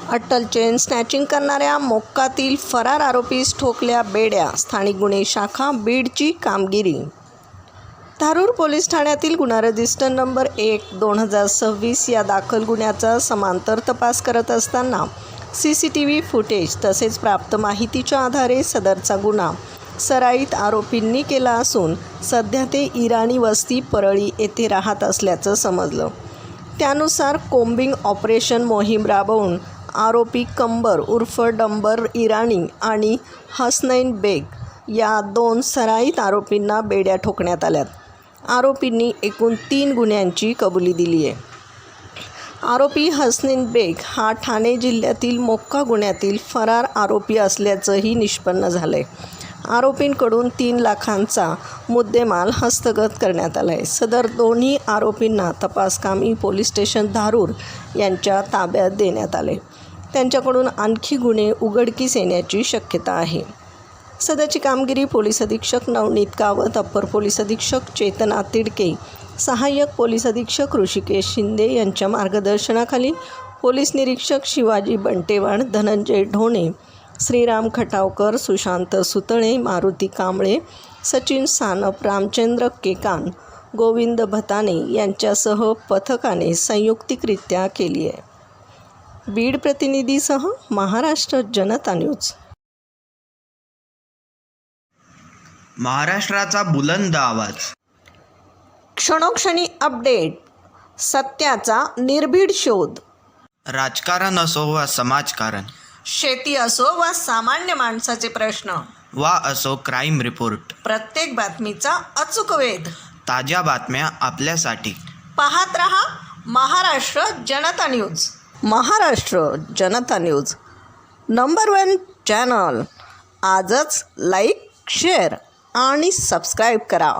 अट्टल chain snatching करणाऱ्या मोक्कातील फरार आरोपीस ठोकल्या बेड्या. स्थानिक गुन्हे शाखा बीडची कामगिरी. धारूर पोलीस ठाण्यातील गुन्हा रजिस्टर नंबर 1/2026 या दाखल गुन्ह्याचा समांतर तपास करत असताना CCTV फुटेज तसेच प्राप्त माहितीच्या आधारे सदरचा गुन्हा सराईत आरोपींनी केला असून सध्या ते इराणी वस्ती परळी येथे राहत असल्याचं समजलं. त्यानुसार कोम्बिंग ऑपरेशन मोहीम राबवून आरोपी कंबर उर्फ डंबर इराणी आणि हसनैन बेग या 2 सराईत आरोपींना बेड्या ठोकण्यात आल्यात. आरोपींनी एकूण 3 गुन्ह्यांची कबुली दिली आहे. आरोपी हसनैन बेग हा ठाणे जिल्ह्यातील मोक्का गुन्ह्यातील फरार आरोपी असल्याचंही निष्पन्न झालं आहे. आरोपींकडून 3 लाखांचा मुद्देमाल हस्तगत करण्यात आला आहे. सदर दोन्ही आरोपींना तपासकामी पोलीस स्टेशन धारूर यांच्या ताब्यात देण्यात आले. त्यांच्याकडून आणखी गुन्हे उघडकीस येण्याची शक्यता आहे. सदरची कामगिरी पोलीस अधीक्षक नवनीत कावत, अप्पर पोलीस अधीक्षक चेतना तिडके, सहाय्यक पोलीस अधीक्षक ऋषिकेश शिंदे यांच्या मार्गदर्शनाखाली पोलीस निरीक्षक शिवाजी बंटेवाड, धनंजय ढोणे, श्रीराम खटावकर, सुशांत सुतळे, मारुती कांबळे, सचिन सानप, रामचंद्र केकान, गोविंद भताने यांच्यासह पथकाने संयुक्तिकरित्या केली आहे. बीड प्रतिनिधीसह महाराष्ट्र जनता न्यूज. महाराष्ट्राचा बुलंद आवाज. क्षणोक्षणी अपडेट, सत्याचा निर्भीड शोध. राजकारण असो वा समाजकारण, शेती असो वा सामान्य माणसाचे प्रश्न, वा असो क्राईम रिपोर्ट, प्रत्येक बातमीचा अचूक वेध. ताज्या बातम्या आपल्यासाठी. पाहत रहा महाराष्ट्र जनता न्यूज. महाराष्ट्र जनता न्यूज नंबर 1 चॅनल. आजच लाईक, शेअर आणि सबस्क्राईब करा.